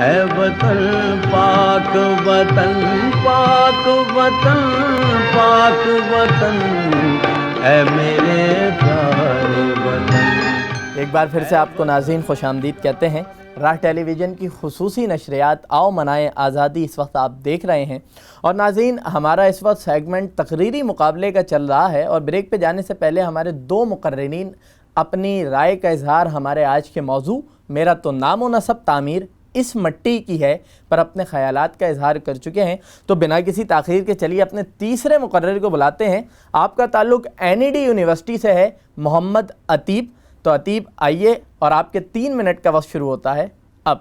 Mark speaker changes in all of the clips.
Speaker 1: اے وطن پاک وطن پاک وطن پاک وطن اے میرے پیارے وطن۔
Speaker 2: ایک بار پھر سے آپ کو ناظرین خوش آمدید کہتے ہیں۔ راہ ٹیلی ویژن کی خصوصی نشریات آؤ منائیں آزادی اس وقت آپ دیکھ رہے ہیں، اور ناظرین ہمارا اس وقت سیگمنٹ تقریری مقابلے کا چل رہا ہے، اور بریک پہ جانے سے پہلے ہمارے دو مقررین اپنی رائے کا اظہار ہمارے آج کے موضوع میرا تو نام و نسب تعمیر اس مٹی کی ہے پر اپنے خیالات کا اظہار کر چکے ہیں۔ تو بنا کسی تاخیر کے چلیے اپنے تیسرے مقرر کو بلاتے ہیں۔ آپ کا تعلق NED یونیورسٹی سے ہے، محمد عتیب۔ تو عتیب آئیے، اور آپ کے 3 منٹ کا وقت شروع ہوتا ہے اب۔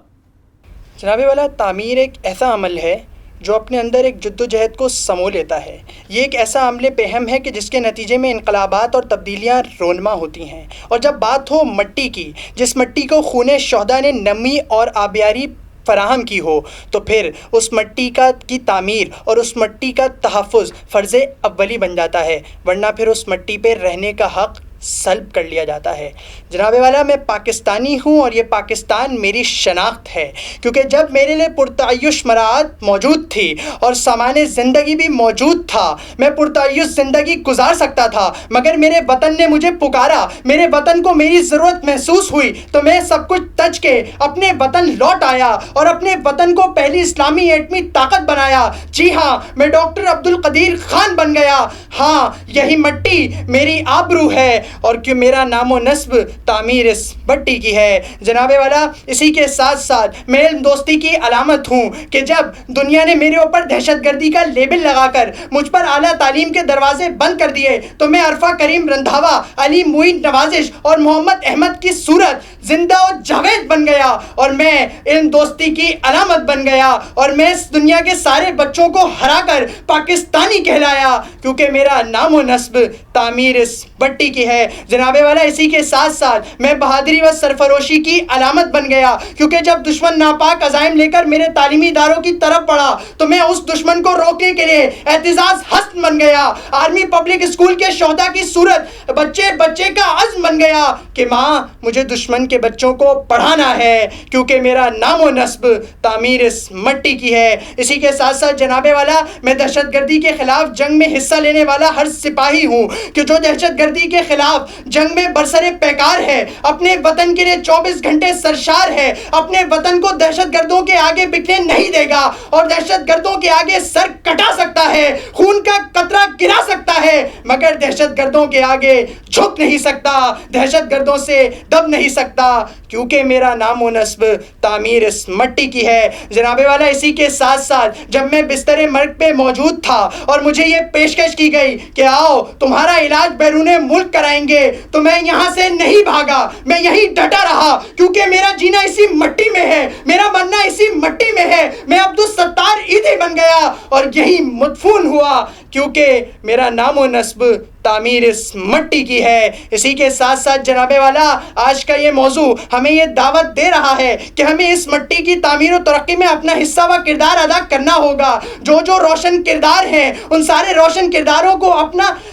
Speaker 3: جناب والا، تعمیر ایک ایسا عمل ہے جو اپنے اندر ایک جدوجہد کو سمو لیتا ہے۔ یہ ایک ایسا عمل پہم ہے کہ جس کے نتیجے میں انقلابات اور تبدیلیاں رونما ہوتی ہیں۔ اور جب بات ہو مٹی کی، جس مٹی کو خون شہداء نے نمی اور آبیاری فراہم کی ہو، تو پھر اس مٹی کی تعمیر اور اس مٹی کا تحفظ فرض اولی بن جاتا ہے، ورنہ پھر اس مٹی پہ رہنے کا حق سلب کر لیا جاتا ہے۔ جناب والا، میں پاکستانی ہوں اور یہ پاکستان میری شناخت ہے، کیونکہ جب میرے لیے پرتعیش مراعات موجود تھی اور سامان زندگی بھی موجود تھا، میں پرتعیش زندگی گزار سکتا تھا، مگر میرے وطن نے مجھے پکارا، میرے وطن کو میری ضرورت محسوس ہوئی، تو میں سب کچھ تج کے اپنے وطن لوٹ آیا اور اپنے وطن کو پہلی اسلامی ایٹمی طاقت بنایا۔ جی ہاں، میں ڈاکٹر عبدالقدیر خان بن گیا۔ ہاں، یہی مٹی میری آبرو ہے، اور کہ میرا نام و نسب تعمیر اس مٹی کی ہے۔ جناب والا، اسی کے ساتھ ساتھ میں علم دوستی کی علامت ہوں کہ جب دنیا نے میرے اوپر دہشت گردی کا لیبل لگا کر مجھ پر اعلیٰ تعلیم کے دروازے بند کر دیے، تو میں عرفہ کریم رندھاوا، علی معین نوازش اور محمد احمد کی صورت زندہ و جاوید بن گیا، اور میں علم دوستی کی علامت بن گیا، اور میں اس دنیا کے سارے بچوں کو ہرا کر پاکستانی کہلایا، کیونکہ میرا نام و نسب تعمیر اس مٹی کی ہے۔ جناب والا، اسی کے ساتھ ساتھ میں بہادری و سرفروشی کی علامت بن گیا، کیونکہ جب دشمن ناپاک عزائم لے کر میرے تعلیمی اداروں کی طرف بڑھا تو میں اس دشمن کو روکنے کے لیے اعتزاز حسن بن گیا۔ آرمی پبلک اسکول کے شہداء کی صورت بچے بچے کا عزم بن گیا کہ ماں، مجھے دشمن کے بچوں کو پڑھانا ہے، کیونکہ میرا نام و نسب تعمیر اس مٹی کی ہے۔ اسی کے ساتھ ساتھ جناب والا، میں دہشت گردی کے خلاف جنگ میں حصہ لینے والا ہر سپاہی ہوں کہ جو دہشت گردی کے خلاف جنگ میں برسر پیکار ہے، اپنے وطن کے لیے 24 گھنٹے سرشار ہے، اپنے وطن کو دہشت گردوں کے آگے بکنے نہیں دے گا، اور دہشت گردوں کے آگے سر کٹا سکتا ہے، خون کا قطرہ گرا سکتا ہے، مگر دہشت گردوں کے آگے جھک نہیں سکتا، دہشت گردوں سے دب نہیں سکتا، کیونکہ میرا نام و نسب تعمیر اس مٹی کی ہے۔ جناب والا، اسی کے ساتھ ساتھ جب میں بستر مرگ پہ موجود تھا اور مجھے یہ پیشکش کی گئی کہ آؤ تمہارا علاج بیرون ملک کرائیں گے، تو میں یہاں سے نہیں بھاگا، میں یہیں ڈٹا رہا، کیونکہ میرا جینا اسی مٹی میں ہے، میرا مرنا اسی مٹی میں ہے۔ میں عبدالستار عیدی بن گیا اور یہی مدفون ہوا، کیونکہ میرا نام و نسب تعمیر اس مٹی کی ہے۔ اسی کے ساتھ ساتھ جناب والا، آج کا یہ موضوع ہمیں یہ دعوت دے رہا ہے کہ ہمیں اس مٹی کی تعمیر و ترقی میں اپنا حصہ و کردار ادا کرنا ہوگا۔ جو روشن کردار ہیں، ان سارے روشن کرداروں کو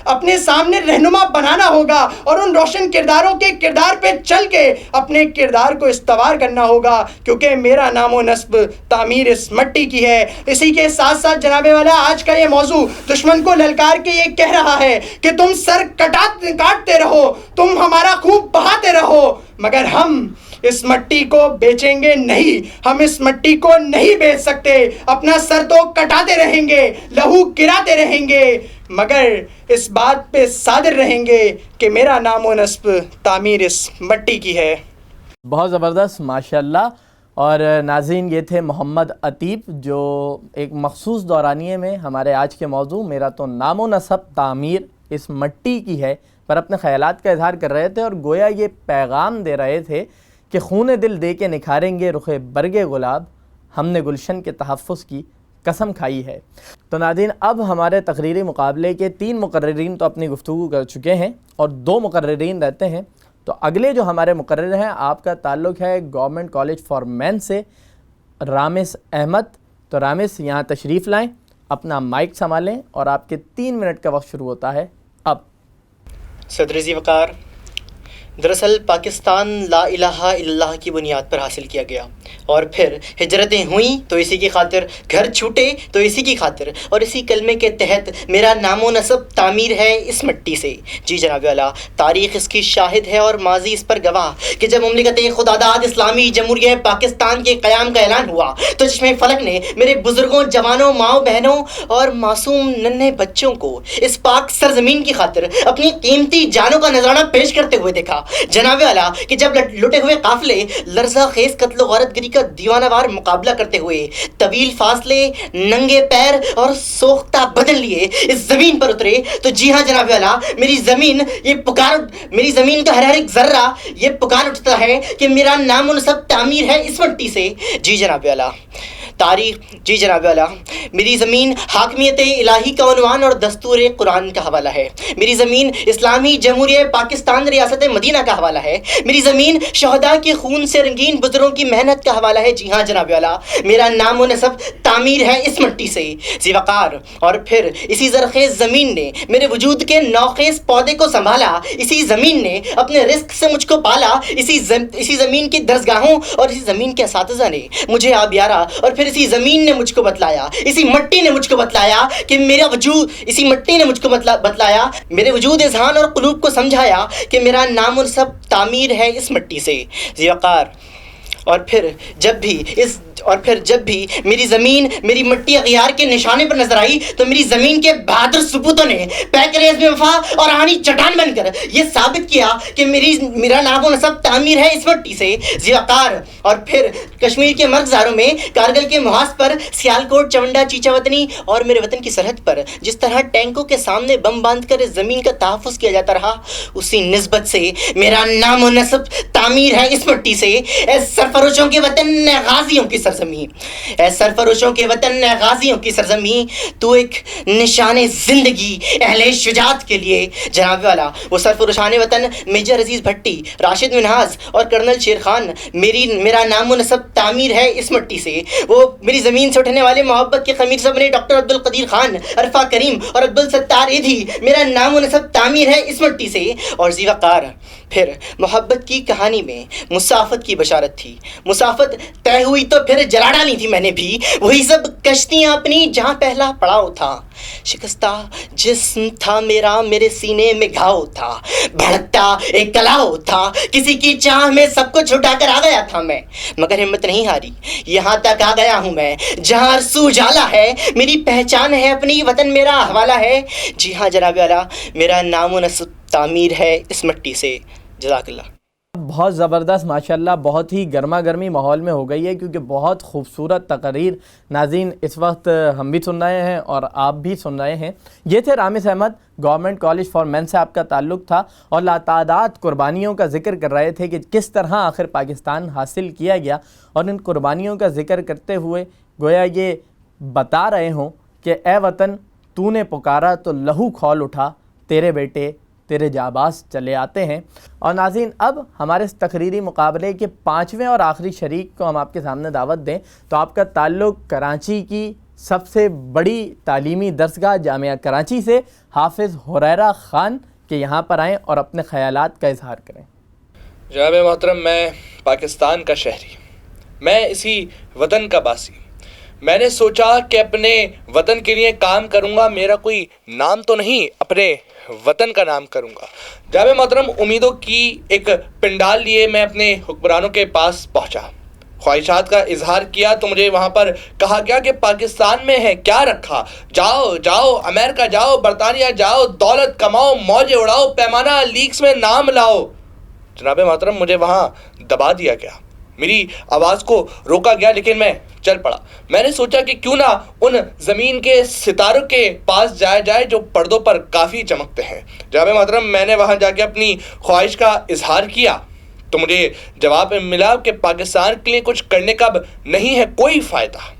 Speaker 3: اپنے سامنے رہنما بنانا ہوگا، اور ان روشن کرداروں کے کردار پہ چل کے اپنے کردار کو استوار کرنا ہوگا، کیونکہ میرا نام و نسب تعمیر اس مٹی کی ہے۔ اسی کے ساتھ ساتھ جناب والا، آج کا یہ موضوع دشمن کو للکار کے یہ کہہ رہا ہے کہ تم سر کاٹتے رہو، تم ہمارا خون بہاتے رہو، مگر ہم اس مٹی کو بیچیں گے نہیں، ہم اس مٹی کو نہیں بیچ سکتے۔ اپنا سر تو کٹاتے رہیں گے، لہو گراتے رہیں گے، مگر اس بات پہ صادر رہیں گے کہ میرا نام و نسب تعمیر اس مٹی کی ہے۔
Speaker 2: بہت زبردست، ماشاءاللہ۔ اور ناظرین، یہ تھے محمد عتیب، جو ایک مخصوص دورانیے میں ہمارے آج کے موضوع میرا تو نام و نسب تعمیر اس مٹی کی ہے پر اپنے خیالات کا اظہار کر رہے تھے، اور گویا یہ پیغام دے رہے تھے کہ خون دل دے کے نکھاریں گے رخ برگ گلاب، ہم نے گلشن کے تحفظ کی قسم کھائی ہے۔ تو ناظرین، اب ہمارے تقریری مقابلے کے 3 مقررین تو اپنی گفتگو کر چکے ہیں اور 2 مقررین رہتے ہیں۔ تو اگلے جو ہمارے مقرر ہیں، آپ کا تعلق ہے گورنمنٹ کالج فار مین سے، رامس احمد۔ تو رامس، یہاں تشریف لائیں، اپنا مائک سنبھالیں، اور آپ کے 3 منٹ کا وقت شروع ہوتا ہے اب۔
Speaker 3: صدر ذی وقار دراصل پاکستان لا الہ الا اللہ کی بنیاد پر حاصل کیا گیا، اور پھر ہجرتیں ہوئیں تو اسی کی خاطر، گھر چھوٹے تو اسی کی خاطر، اور اسی کلمے کے تحت میرا نام و نسب تعمیر ہے اس مٹی سے۔ جی جناب اعلیٰ، تاریخ اس کی شاہد ہے اور ماضی اس پر گواہ کہ جب مملکت خداداد اسلامی جمہوریہ پاکستان کے قیام کا اعلان ہوا تو چشمے فلک نے میرے بزرگوں، جوانوں، ماؤں بہنوں اور معصوم ننھے بچوں کو اس پاک سرزمین کی خاطر اپنی قیمتی جانوں کا نذرانہ پیش کرتے ہوئے دیکھا۔ جناب اعلیٰ کہ جب لٹے ہوئے قافلے لرزہ خیز قتل و غارت گری کا دیوانہ وار مقابلہ کرتے ہوئے طویل فاصلے، ننگے پیر اور سوختہ بدن لیے اس زمین پر اترے تو جی ہاں جناب اعلیٰ، میری زمین کا ہر ایک ذرہ یہ پکار اٹھتا ہے کہ میرا نام و نسب تعمیر ہے اس مٹی سے۔ جی جناب اعلیٰ، جی جناب اعلیٰ، میری زمین حاکمیت الہی کا عنوان اور دستور قرآن کا حوالہ ہے۔ میری زمین اسلامی جمہوریہ پاکستان ریاست مدینہ کا حوالہ ہے۔ میری زمین شہداء کے خون سے رنگین بزرگوں کی محنت کا حوالہ ہے۔ جی ہاں جناب اعلیٰ، میرا نام و نسب تعمیر ہے اس مٹی سے۔ ذی وقار، اور پھر اسی زرخیز زمین نے میرے وجود کے نوخیز پودے کو سنبھالا، اسی زمین نے اپنے رزق سے مجھ کو پالا، اسی زمین کی درسگاہوں اور اسی زمین کے اساتذہ نے مجھے آبیارا، اور پھر اسی زمین نے مجھ کو بتلایا، اسی مٹی نے مجھ کو بتلایا کہ میرا وجود، اسی مٹی نے مجھ کو بتلایا، میرے وجود اذہان اور قلوب کو سمجھایا کہ میرا نام و نسب تعمیر ہے اس مٹی سے۔ ذی وقار، اور پھر جب بھی میری زمین میری مٹی اغیار کے نشانے پر نظر آئی تو میری زمین کے بہادر سپوتوں نے پیکریز میں وفا اور آہنی چٹان بن کر یہ ثابت کیا کہ میرا نام و نسب تعمیر ہے اس مٹی سے۔ ذی وقار، اور پھر کشمیر کے مرغزاروں میں، کارگل کے محاذ پر، سیالکوٹ، چونڈا، چیچا وطنی اور میرے وطن کی سرحد پر جس طرح ٹینکوں کے سامنے بم باندھ کر اس زمین کا تحفظ کیا جاتا رہا، اسی نسبت سے میرا نام و نسب تعمیر ہے اس مٹی سے۔ اے سرفروشوں کے وطن غازیوں کی سرزمین، اے سرفروشوں کے وطن غازیوں کی سرزمین، تو ایک نشان زندگی اہل شجاعت کے لیے۔ جناب والا، وہ سرفروشان وطن میجر عزیز بھٹی، راشد منہاز اور کرنل شیر خان، میرا نام و نسب تعمیر ہے اس مٹی سے۔ وہ میری زمین سے اٹھنے والے محبت کے خمیر صاحب نے ڈاکٹر عبدالقدیر خان، عرفہ کریم اور عبدالستار ایدھی، میرا نام و نسب تعمیر ہے اس مٹی سے۔ اور ذی وقار، پھر محبت کی کہانی میں مسافت کی بشارت تھی۔ مسافت طے ہوئی تو پھر جلا ڈالی تھی میں نے بھی وہی سب کشتیاں اپنی جہاں پہلا پڑاؤ تھا۔ شکستہ جسم تھا میرا، میرے سینے میں گھاؤ تھا، بھڑکتا ایک کلاؤ تھا، کسی کی چاہ میں سب کو چھٹا کر آ گیا تھا میں، مگر ہمت نہیں ہاری، یہاں تک آ گیا ہوں میں جہاں ارسو اجالا ہے، میری پہچان ہے اپنی، وطن میرا حوالہ ہے۔ جی ہاں جناب اعلیٰ، میرا نام و نسب تعمیر ہے اس مٹی سے۔ جزاک اللہ۔
Speaker 2: بہت زبردست، ماشاءاللہ، بہت ہی گرما گرمی ماحول میں ہو گئی ہے، کیونکہ بہت خوبصورت تقریر ناظرین اس وقت ہم بھی سن رہے ہیں اور آپ بھی سن رہے ہیں۔ یہ تھے Ramiz Ahmed, government college for men سے آپ کا تعلق تھا اور لاتعداد قربانیوں کا ذکر کر رہے تھے کہ کس طرح آخر پاکستان حاصل کیا گیا، اور ان قربانیوں کا ذکر کرتے ہوئے گویا یہ بتا رہے ہوں کہ اے وطن تو نے پکارا تو لہو کھول اٹھا، تیرے بیٹے تیرے جاباز چلے آتے ہیں۔ اور ناظرین، اب ہمارے اس تقریری مقابلے کے 5ویں اور آخری شریک کو ہم آپ کے سامنے دعوت دیں تو آپ کا تعلق کراچی کی سب سے بڑی تعلیمی درسگاہ جامعہ کراچی سے حافظ حریرہ خان کے یہاں پر آئیں اور اپنے خیالات کا اظہار کریں۔
Speaker 4: جناب محترم، میں پاکستان کا شہری، میں اسی وطن کا باسی، میں نے سوچا کہ اپنے وطن کے لیے کام کروں گا، میرا کوئی نام تو نہیں، اپنے وطن کا نام کروں گا۔ جناب محترم، امیدوں کی ایک پنڈال لیے میں اپنے حکمرانوں کے پاس پہنچا، خواہشات کا اظہار کیا تو مجھے وہاں پر کہا گیا کہ پاکستان میں ہے کیا رکھا، جاؤ امریکہ جاؤ، برطانیہ جاؤ، دولت کماؤ، موجیں اڑاؤ، پیمانہ لیگز میں نام لاؤ۔ جناب محترم، مجھے وہاں دبا دیا گیا، میری آواز کو روکا گیا، لیکن میں چل پڑا۔ میں نے سوچا کہ کیوں نہ ان زمین کے ستاروں کے پاس جایا جائے جو پردوں پر کافی چمکتے ہیں۔ جناب محترم، میں نے وہاں جا کے اپنی خواہش کا اظہار کیا تو مجھے جواب ملا کہ پاکستان کے لیے کچھ کرنے کا اب نہیں ہے کوئی فائدہ،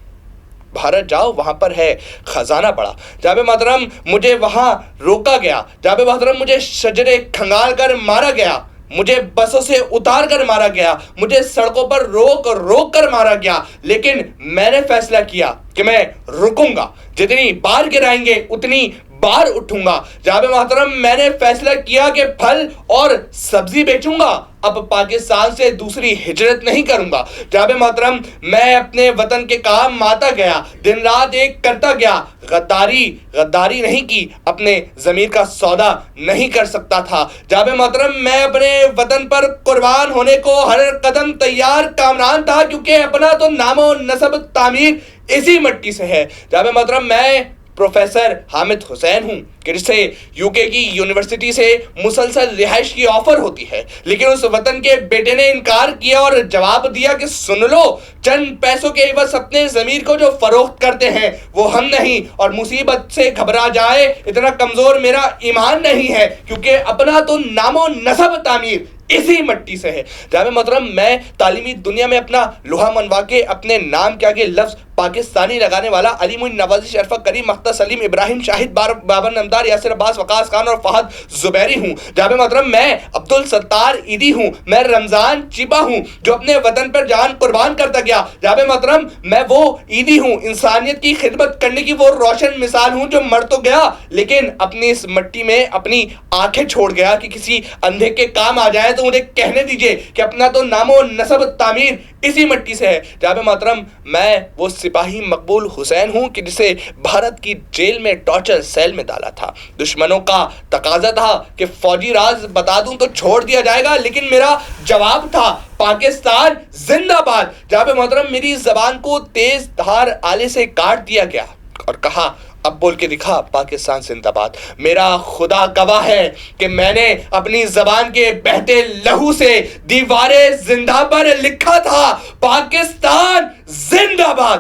Speaker 4: بھارت جاؤ، وہاں پر ہے خزانہ بڑا۔ جناب محترم، مجھے وہاں روکا گیا، جناب محترم مجھے شجرے کھنگال کر مارا گیا، مجھے بسوں سے اتار کر مارا گیا، مجھے سڑکوں پر روک کر مارا گیا، لیکن میں نے فیصلہ کیا کہ میں رکوں گا، جتنی بار گرائیں گے اتنی بار اٹھوں گا. جناب محترم میں نے فیصلہ کیا کہ پھل اور سبزی بیچوں گا, اب پاکستان سے دوسری ہجرت نہیں کروں گا. جناب محترم میں اپنے وطن کے کام آتا گیا, دن رات ایک کرتا گیا. غداری نہیں کی, اپنے ضمیر کا سودا نہیں کر سکتا تھا. جناب محترم میں اپنے وطن پر قربان ہونے کو ہر قدم تیار کامران تھا, کیونکہ اپنا تو نام و نسب تعمیر اسی مٹی سے ہے. جناب محترم میں پروفیسر حامد حسین ہوں کہ جسے یو کے کی یونیورسٹی سے مسلسل رہائش کی آفر ہوتی ہے, لیکن اس وطن کے بیٹے نے انکار کیا اور جواب دیا کہ سن لو, چند پیسوں کے عوض اپنے ضمیر کو جو فروخت کرتے ہیں وہ ہم نہیں, اور مصیبت سے گھبرا جائے اتنا کمزور میرا ایمان نہیں ہے, کیونکہ اپنا تو نام و نسب تعمیر اسی مٹی سے ہے. جناب محترم میں تعلیمی دنیا میں اپنا لوہا منوا کے اپنے نام کے آگے لفظ پاکستانی لگانے والا علی معین نوازی شرفہ کریم مختار سلیم ابراہیم شاہد بابر نمدار یاسر عباس وقاص خان اور فہد زبیری ہوں. جناب محترم میں عبدالستار عیدی ہوں, میں رمضان چیبا ہوں جو اپنے وطن پر جان قربان کرتا گیا. جناب محترم میں وہ عیدی ہوں, انسانیت کی خدمت کرنے کی وہ روشن مثال ہوں جو مر تو گیا لیکن اپنی اس مٹی میں اپنی آنکھیں چھوڑ گیا کہ کسی اندھے کے کام آ جائے تو انہیں کہنے دیجئے کہ اپنا تو نام و نسب تعمیر اسی مٹی سے ہے. جناب محترم میں وہ سپاہی مقبول حسین ہوں کہ جسے بھارت کی جیل میں ٹارچر سیل میں ڈالا تھا. دشمنوں کا تقاضا تھا کہ فوجی راز بتا دوں تو چھوڑ دیا جائے گا, لیکن میرا جواب تھا پاکستان زندہ باد. جناب محترم میری زبان کو تیز دھار آلے سے کاٹ دیا گیا اور کہا اب بول کے دکھا پاکستان زندہ باد. میرا خدا گواہ ہے کہ میں نے اپنی زبان کے بہتے لہو سے دیوارے زندہ پر لکھا تھا پاکستان زندہ باد.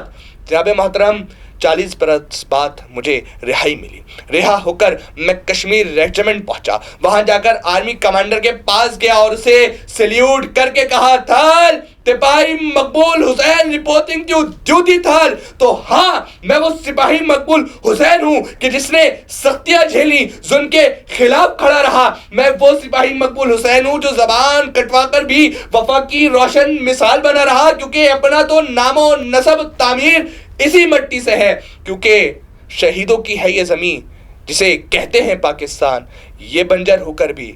Speaker 4: جناب محترم 40 برس بعد مجھے رہائی ملی. رہا ہو کر میں کشمیر ریجیمنٹ پہنچا. وہاں جا کر آرمی کمانڈر کے پاس گیا اور اسے سلیوٹ کر کے کہا تھال سپاہی مقبول حسین رپورٹنگ ٹو ڈیوٹی تھال. تو ہاں میں وہ سپاہی مقبول حسین ہوں کہ جس نے سختیاں جھیلی, ظلم کے خلاف کھڑا رہا. میں وہ سپاہی مقبول حسین ہوں جو زبان کٹوا کر بھی وفا کی روشن مثال بنا رہا, کیونکہ اپنا تو نام و نسب تعمیر اسی مٹی سے ہے, کیونکہ شہیدوں کی ہے یہ زمین جسے کہتے ہیں پاکستان, یہ بنجر ہو کر بھی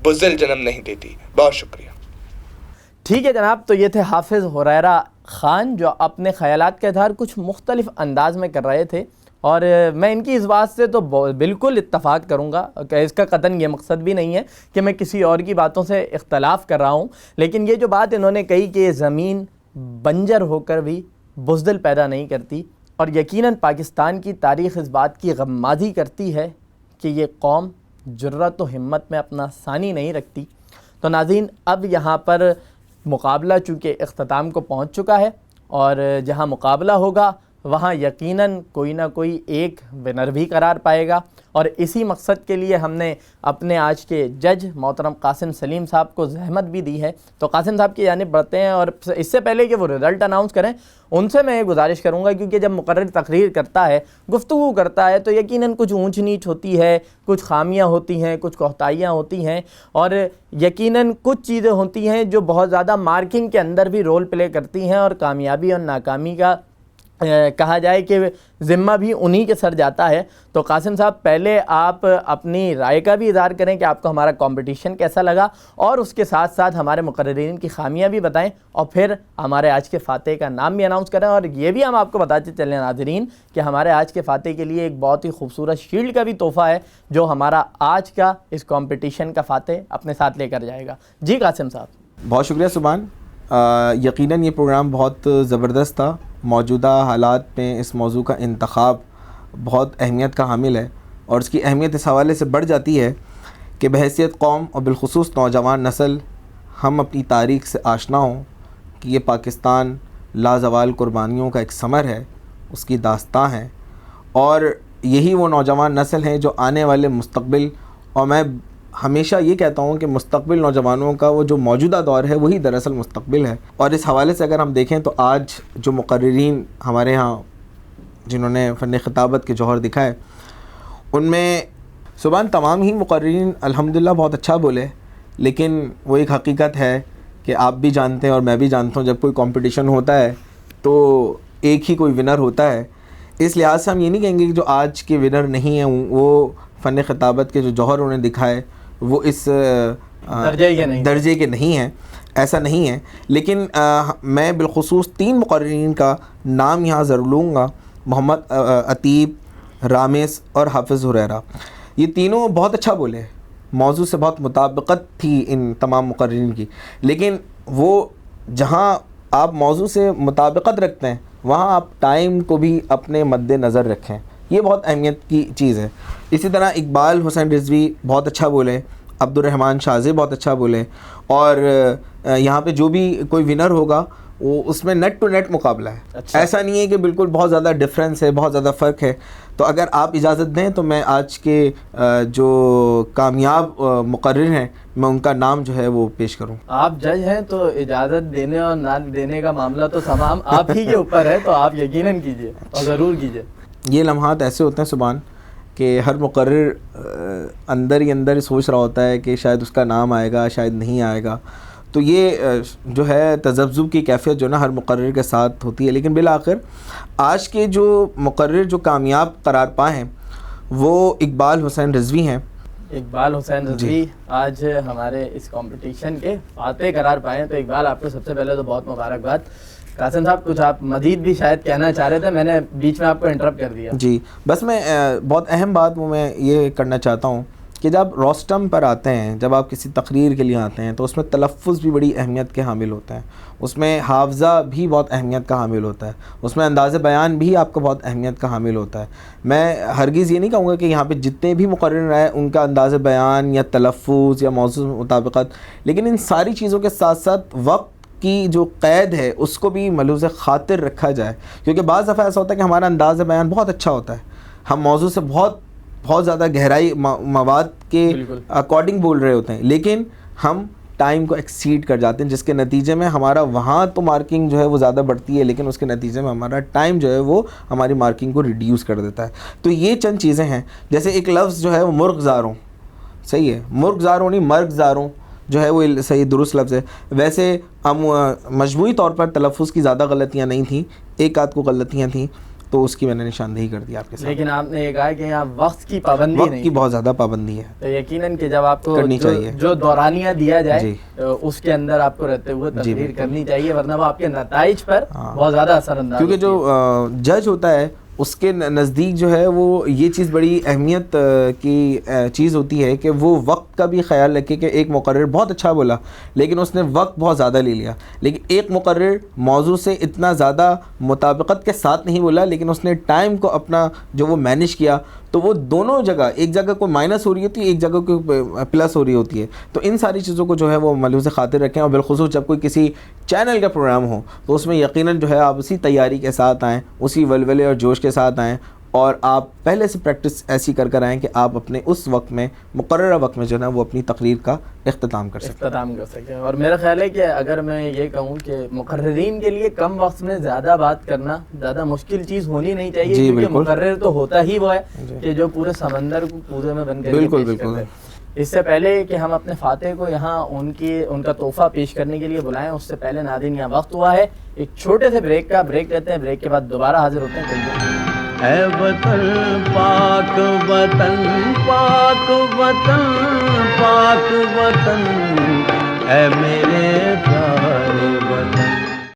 Speaker 4: بزدل جنم نہیں دیتی. بہت شکریہ.
Speaker 2: ٹھیک ہے جناب, تو یہ تھے حافظ حریرہ خان جو اپنے خیالات کا اظہار کچھ مختلف انداز میں کر رہے تھے, اور میں ان کی اس بات سے تو بالکل اتفاق کروں گا کہ اس کا قطعاً یہ مقصد بھی نہیں ہے کہ میں کسی اور کی باتوں سے اختلاف کر رہا ہوں, لیکن یہ جو بات انہوں نے کہی کہ زمین بنجر ہو کر بھی بزدل پیدا نہیں کرتی, اور یقیناً پاکستان کی تاریخ اس بات کی غمازی کرتی ہے کہ یہ قوم جرأت و ہمت میں اپنا ثانی نہیں رکھتی. تو ناظرین اب یہاں پر مقابلہ چونکہ اختتام کو پہنچ چکا ہے, اور جہاں مقابلہ ہوگا وہاں یقیناً کوئی نہ کوئی ایک ونر بھی قرار پائے گا, اور اسی مقصد کے لیے ہم نے اپنے آج کے جج محترم قاسم سلیم صاحب کو زحمت بھی دی ہے. تو قاسم صاحب کی جانب بڑھتے ہیں, اور اس سے پہلے کہ وہ رزلٹ اناؤنس کریں ان سے میں گزارش کروں گا, کیونکہ جب مقرر تقریر کرتا ہے, گفتگو کرتا ہے, تو یقیناً کچھ اونچ نیچ ہوتی ہے, کچھ خامیاں ہوتی ہیں, کچھ کوتاہیاں ہوتی ہیں, اور یقیناً کچھ چیزیں ہوتی ہیں جو بہت زیادہ مارکنگ کے اندر بھی رول پلے کرتی ہیں, اور کامیابی اور ناکامی کا کہا جائے کہ ذمہ بھی انہی کے سر جاتا ہے. تو قاسم صاحب پہلے آپ اپنی رائے کا بھی اظہار کریں کہ آپ کو ہمارا کمپٹیشن کیسا لگا, اور اس کے ساتھ ساتھ ہمارے مقررین کی خامیاں بھی بتائیں, اور پھر ہمارے آج کے فاتح کا نام بھی اناؤنس کریں. اور یہ بھی ہم آپ کو بتاتے چلیں ناظرین کہ ہمارے آج کے فاتح کے لیے ایک بہت ہی خوبصورت شیلڈ کا بھی تحفہ ہے جو ہمارا آج کا اس کمپٹیشن کا فاتح اپنے ساتھ لے کر جائے گا. جی قاسم صاحب.
Speaker 5: بہت شکریہ سبحان. یقیناً یہ پروگرام بہت زبردست تھا. موجودہ حالات میں اس موضوع کا انتخاب بہت اہمیت کا حامل ہے, اور اس کی اہمیت اس حوالے سے بڑھ جاتی ہے کہ بحیثیت قوم اور بالخصوص نوجوان نسل ہم اپنی تاریخ سے آشنا ہوں کہ یہ پاکستان لازوال قربانیوں کا ایک ثمر ہے, اس کی داستاں ہے, اور یہی وہ نوجوان نسل ہیں جو آنے والے مستقبل, اور میں ہمیشہ یہ کہتا ہوں کہ مستقبل نوجوانوں کا وہ جو موجودہ دور ہے وہی دراصل مستقبل ہے. اور اس حوالے سے اگر ہم دیکھیں تو آج جو مقررین ہمارے ہاں جنہوں نے فن خطابت کے جوہر دکھائے, ان میں سبحان تمام ہی مقررین الحمدللہ بہت اچھا بولے, لیکن وہ ایک حقیقت ہے کہ آپ بھی جانتے ہیں اور میں بھی جانتا ہوں جب کوئی کمپٹیشن ہوتا ہے تو ایک ہی کوئی ونر ہوتا ہے. اس لحاظ سے ہم یہ نہیں کہیں گے کہ جو آج کے ونر نہیں ہیں وہ فن خطابت کے جو جوہر انہیں دکھائے وہ اس درجے کے نہیں ہیں، ایسا نہیں ہے. لیکن میں بالخصوص 3 مقررین کا نام یہاں ضرور لوں گا، محمد عتیب، رامس اور حافظ ہریرہ. یہ تینوں بہت اچھا بولے، موضوع سے بہت مطابقت تھی ان تمام مقررین کی، لیکن وہ جہاں آپ موضوع سے مطابقت رکھتے ہیں وہاں آپ ٹائم کو بھی اپنے مد نظر رکھیں، یہ بہت اہمیت کی چیز ہے. اسی طرح اقبال حسین رضوی بہت اچھا بولے، عبد الرحمن شاذب بہت اچھا بولے، اور یہاں پہ جو بھی کوئی ونر ہوگا وہ اس میں نیٹ ٹو نیٹ مقابلہ ہے.
Speaker 2: اچھا.
Speaker 5: ایسا نہیں ہے کہ بالکل بہت زیادہ ڈفرینس ہے، بہت زیادہ فرق ہے. تو اگر آپ اجازت دیں تو میں آج کے جو کامیاب مقرر ہیں میں ان کا نام جو ہے وہ پیش کروں.
Speaker 2: آپ جج ہیں تو اجازت دینے اور نہ دینے کا معاملہ تو تمام آپ ہی کے اوپر ہے، تو آپ یقیناً کیجیے اور ضرور کیجیے.
Speaker 5: یہ لمحات ایسے ہوتے ہیں سبحان کہ ہر مقرر اندر ہی اندر سوچ رہا ہوتا ہے کہ شاید اس کا نام آئے گا، شاید نہیں آئے گا. تو یہ جو ہے تذبذب کی کیفیت جو نا ہر مقرر کے ساتھ ہوتی ہے. لیکن بالآخر آج کے جو مقرر جو کامیاب قرار پائے ہیں وہ اقبال حسین رضوی ہیں.
Speaker 2: اقبال حسین رضوی آج ہمارے اس کمپٹیشن کے فاتح قرار پائے ہیں، تو اقبال آپ کو سب سے پہلے تو بہت مبارکباد. قاسم صاحب کچھ آپ مزید بھی شاید کہنا چاہ رہے تھے، میں نے بیچ میں آپ کو انٹرپٹ کر دیا.
Speaker 5: جی بس میں بہت اہم بات وہ میں یہ کرنا چاہتا ہوں کہ جب روسٹم پر آتے ہیں، جب آپ کسی تقریر کے لیے آتے ہیں تو اس میں تلفظ بھی بڑی اہمیت کے حامل ہوتا ہے، اس میں حافظہ بھی بہت اہمیت کا حامل ہوتا ہے، اس میں انداز بیان بھی آپ کو بہت اہمیت کا حامل ہوتا ہے. میں ہرگز یہ نہیں کہوں گا کہ یہاں پہ جتنے بھی مقرر ہیں ان کا انداز بیان یا تلفظ یا موضوع مطابقت، لیکن ان ساری چیزوں کے ساتھ ساتھ وقت کی جو قید ہے اس کو بھی ملحوظ خاطر رکھا جائے. کیونکہ بعض دفعہ ایسا ہوتا ہے کہ ہمارا انداز بیان بہت اچھا ہوتا ہے، ہم موضوع سے بہت زیادہ گہرائی مواد کے اکارڈنگ بول رہے ہوتے ہیں، لیکن ہم ٹائم کو ایکسیڈ کر جاتے ہیں، جس کے نتیجے میں ہمارا وہاں تو مارکنگ جو ہے وہ زیادہ بڑھتی ہے، لیکن اس کے نتیجے میں ہمارا ٹائم جو ہے وہ ہماری مارکنگ کو ریڈیوس کر دیتا ہے. تو یہ چند چیزیں ہیں. جیسے ایک لفظ جو ہے وہ مرغ زاروں، صحیح ہے، مرغ زاروں نہیں مرغ زاروں جو ہے وہ صحیح درست لفظ ہے. ویسے ہم مجموعی طور پر تلفظ کی زیادہ غلطیاں نہیں تھیں، ایک آدھ کو غلطیاں تھیں تو اس کی میں نے نشاندہی کر دی آپ کے ساتھ.
Speaker 2: لیکن آپ نے یہ کہا کہ یہاں وقت کی پابندی نہیں،
Speaker 5: وقت کی بہت زیادہ پابندی ہے،
Speaker 2: تو یقیناً کہ جب آپ کو
Speaker 5: کرنی چاہیے،
Speaker 2: جو دورانیہ دیا جائے اس کے اندر آپ کو رہتے ہوئے تقریر کرنی چاہیے، ورنہ وہ آپ کے نتائج پر بہت زیادہ اثر انداز.
Speaker 5: کیونکہ جو جج ہوتا ہے اس کے نزدیک جو ہے وہ یہ چیز بڑی اہمیت کی چیز ہوتی ہے کہ وہ وقت کا بھی خیال رکھے کہ ایک مقرر بہت اچھا بولا لیکن اس نے وقت بہت زیادہ لے لیا، لیکن ایک مقرر موضوع سے اتنا زیادہ مطابقت کے ساتھ نہیں بولا لیکن اس نے ٹائم کو اپنا جو وہ مینیج کیا، تو وہ دونوں جگہ ایک جگہ کوئی مائنس ہو رہی ہوتی ہے، ایک جگہ کوئی پلس ہو رہی ہوتی ہے. تو ان ساری چیزوں کو جو ہے وہ ملحوظ خاطر رکھیں، اور بالخصوص جب کوئی کسی چینل کا پروگرام ہو تو اس میں یقیناً جو ہے آپ اسی تیاری کے ساتھ آئیں، اسی ولولے اور جوش کے ساتھ آئیں، اور آپ پہلے سے پریکٹس ایسی کر کر آئیں کہ آپ اپنے اس وقت میں مقررہ وقت میں جو ہے وہ اپنی تقریر کا اختتام کر سکیں.
Speaker 2: اور میرا خیال ہے کہ اگر میں یہ کہوں کہ مقررین کے لیے کم وقت میں زیادہ بات کرنا زیادہ مشکل چیز ہونی نہیں چاہیے، کیونکہ مقرر تو ہوتا ہی وہ ہے کہ جو پورے سمندر کو پورے میں بن کر
Speaker 5: بالکل بالکل.
Speaker 2: اس سے پہلے کہ ہم اپنے فاتح کو یہاں ان کا تحفہ پیش کرنے کے لیے بلائیں، اس سے پہلے ناظرین یہاں وقت ہوا ہے ایک چھوٹے سے بریک لیتے ہیں. بریک کے بعد دوبارہ حاضر ہوتے ہیں.
Speaker 1: اے وطن پاک وطن پاک وطن پاک وطن، اے میرے پیارے